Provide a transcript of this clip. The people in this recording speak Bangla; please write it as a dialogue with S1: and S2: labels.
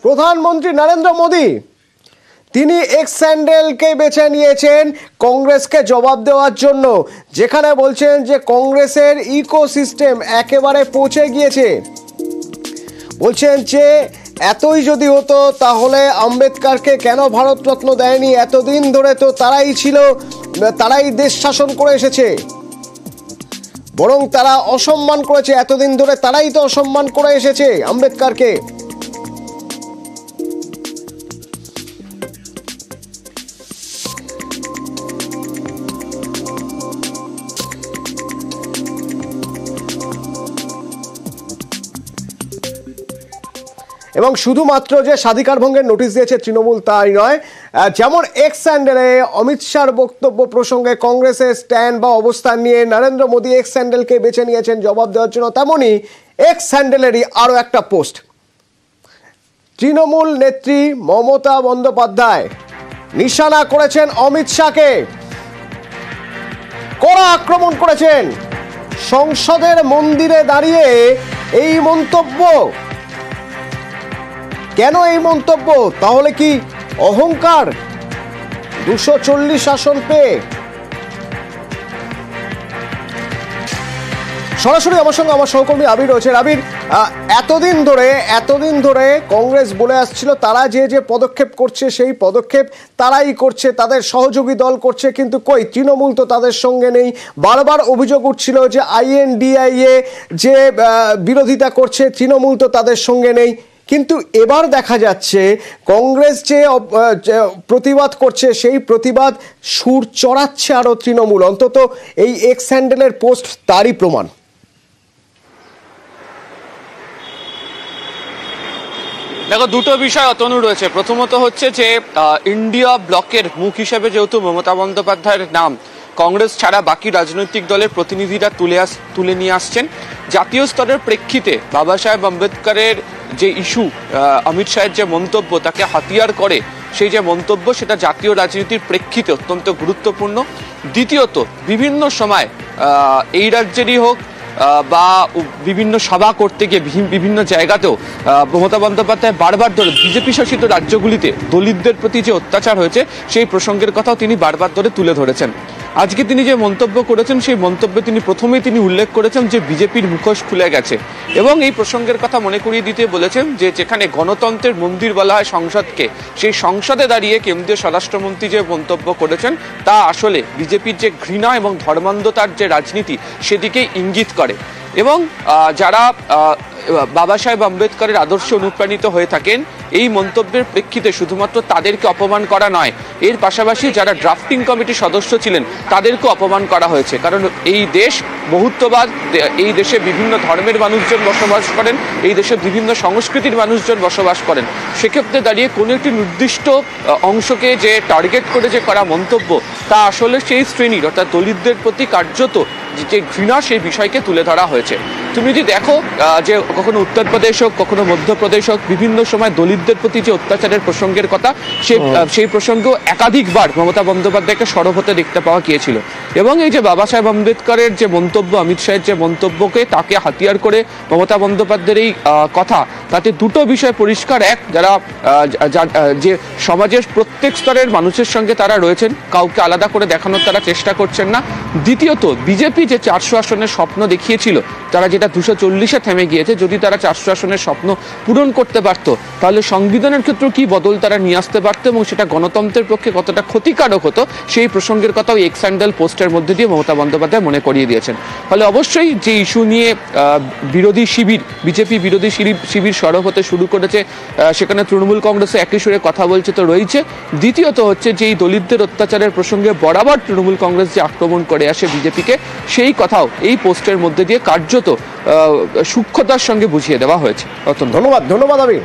S1: প্রধানমন্ত্রী নরেন্দ্র মোদী তিনি এক্স স্যান্ডেলকে বেছে নিয়েছেন কংগ্রেসকে জবাব দেওয়ার জন্য, যেখানে বলছেন যে কংগ্রেসের ইকোসিস্টেম একেবারে পৌঁছে গিয়েছে। বলছেন যে এতই যদি হতো তাহলে আম্বেদকরকে কেন ভারতরত্ন দেয়নি, এতদিন ধরে তো তারাই ছিল, তারাই দেশ শাসন করে এসেছে, বরং তারা অসম্মান করেছে, এতদিন ধরে তারাই তো অসম্মান করে এসেছে আম্বেদকরকে। এবং শুধুমাত্র যে স্বাধিকার ভঙ্গের নোটিশ দিয়েছে তৃণমূল তাই নয়, যেমন এক্স স্যান্ডেলে অমিত শাহর বক্তব্য প্রসঙ্গে কংগ্রেসের স্ট্যান্ড বা অবস্থান নিয়ে নরেন্দ্র মোদী এক্স স্যান্ডেলকে বেছে নিয়েছেন জবাব দেওয়ার জন্য, তেমনই এক্স স্যান্ডেলেরই আরও একটা পোস্ট। তৃণমূল নেত্রী মমতা বন্দ্যোপাধ্যায় নিশানা করেছেন অমিত শাহকে, কড়া আক্রমণ করেছেন। সংসদের মন্দিরে দাঁড়িয়ে এই মন্তব্য, কেন এই মন্তব্য? তাহলে কি অহংকার? 240 আসন পেয়ে। সরাসরি আমার সঙ্গে আমার সহকর্মী আবির রয়েছে। আবির, এতদিন ধরে কংগ্রেস বলে আসছিল তারা যে পদক্ষেপ করছে সেই পদক্ষেপ তারাই করছে, তাদের সহযোগী দল করছে, কিন্তু কই তৃণমূল তো তাদের সঙ্গে নেই। বারবার অভিযোগ উঠছিল যে INDIA যে বিরোধিতা করছে তৃণমূল তো তাদের সঙ্গে নেই, কিন্তু এবার দেখা যাচ্ছে কংগ্রেস যে প্রতিবাদ করছে সেই প্রতিবাদ সুর চড়াচ্ছে আরো তৃণমূল। অন্তত এই এক্স হ্যান্ডেলের পোস্ট তারই প্রমাণ।
S2: দেখো, দুটো বিষয় অতনু রয়েছে। প্রথমত হচ্ছে যে ইন্ডিয়া ব্লকের মুখ হিসেবে যেহেতু মমতা বন্দ্যোপাধ্যায়ের নাম কংগ্রেস ছাড়া বাকি রাজনৈতিক দলের প্রতিনিধিরা তুলে নিয়ে আসছেন, জাতীয় স্তরের প্রেক্ষিতে বাবা সাহেব আম্বেদকরের যে ইস্যু, অমিত শাহের যে মন্তব্য তাকে হাতিয়ার করে সেই যে মন্তব্য, সেটা জাতীয় রাজনীতির প্রেক্ষিতে অত্যন্ত গুরুত্বপূর্ণ। দ্বিতীয়ত, বিভিন্ন সময় এই রাজ্যেরই হোক বা বিভিন্ন সভা করতে গিয়ে বিভিন্ন জায়গাতেও মমতা বন্দ্যোপাধ্যায় বারবার ধরে বিজেপি শাসিত রাজ্যগুলিতে দলিতদের প্রতি যে অত্যাচার হয়েছে সেই প্রসঙ্গের কথাও তিনি বারবার ধরে তুলে ধরেছেন। আজকে তিনি যে মন্তব্য করেছেন সেই মন্তব্যে তিনি উল্লেখ করেছেন যে বিজেপির মুখোশ খুলে গেছে, এবং এই প্রসঙ্গের কথা মনে করিয়ে দিতে বলেছেন যে যেখানে গণতন্ত্রের মন্দির বলা হয় সংসদকে, সেই সংসদে দাঁড়িয়ে কেন্দ্রীয় স্বরাষ্ট্রমন্ত্রী যে মন্তব্য করেছেন তা আসলে বিজেপির যে ঘৃণা এবং ধর্মান্ধতার যে রাজনীতি সেদিকে ইঙ্গিত করে। এবং যারা বাবা সাহেব আম্বেদকরের আদর্শে অনুপ্রাণিত হয়ে থাকেন, এই মন্তব্যের প্রেক্ষিতে শুধুমাত্র তাদেরকে অপমান করা নয়, এর পাশাপাশি যারা ড্রাফটিং কমিটির সদস্য ছিলেন তাদেরকে অপমান করা হয়েছে। কারণ এই দেশ বহুত্ববাদ, এই দেশে বিভিন্ন ধর্মের মানুষজন বসবাস করেন, এই দেশে বিভিন্ন সংস্কৃতির মানুষজন বসবাস করেন। সেক্ষেত্রে দাঁড়িয়ে কোনো একটি নির্দিষ্ট অংশকে যে টার্গেট করে যে করা মন্তব্য, তা আসলে সেই শ্রেণীর অর্থাৎ দলিতদের প্রতি কার্যত যে ঘৃণা সেই বিষয়কে তুলে ধরা হয়েছে। তুমি যদি দেখো যে কখনো উত্তরপ্রদেশ হোক, কখনো মধ্যপ্রদেশ হোক, বিভিন্ন সময় দলিতদের প্রতি যে অত্যাচারের প্রসঙ্গের কথা, সেই প্রসঙ্গেও একাধিকবার মমতা বন্দ্যোপাধ্যায়কে সরব হতে দেখতে পাওয়া গিয়েছিল। এবং এই যে বাবা সাহেব আম্বেদকরের যে মন্তব্য, অমিত শাহের যে মন্তব্যকে তাকে হাতিয়ার করে মমতা বন্দ্যোপাধ্যায়ের এই কথা, তাতে দুটো বিষয় পরিষ্কার। এক, যারা যে সমাজের প্রত্যেক স্তরের মানুষের সঙ্গে তারা রয়েছেন, কাউকে আলাদা করে দেখানোর তারা চেষ্টা করছেন না। দ্বিতীয়ত, বিজেপি যে 400 আসনের স্বপ্ন দেখিয়েছিল, তারা যেটা 240-এ থেমে গিয়েছে, যদি তারা 400 আসনের স্বপ্ন পূরণ করতে পারত তাহলে সংবিধানের ক্ষেত্রে কি বদল তারা নিয়ে আসতে পারত এবং সেটা গণতন্ত্রের পক্ষে কতটা ক্ষতিকারক হতো, সেই প্রসঙ্গের কথাও এক্স হ্যান্ডেল পোস্টের মধ্যে দিয়ে মমতা বন্দ্যোপাধ্যায় মনে করিয়ে দিয়েছেন। ফলে অবশ্যই যে ইস্যু নিয়ে বিজেপি বিরোধী শিবির সরব হতে শুরু করেছে, সেখানে তৃণমূল কংগ্রেসে একই সুরে কথা বলছে তো রয়েছে। দ্বিতীয়ত হচ্ছে যে এই দলিতদের অত্যাচারের প্রসঙ্গে বরাবর তৃণমূল কংগ্রেস যে আক্রমণ করে আসে বিজেপিকে, সেই কথাও এই পোস্টের মধ্যে দিয়ে কার্যত সূক্ষ্মতার সঙ্গে বুঝিয়ে দেওয়া হয়েছে।
S1: ধন্যবাদ আবির।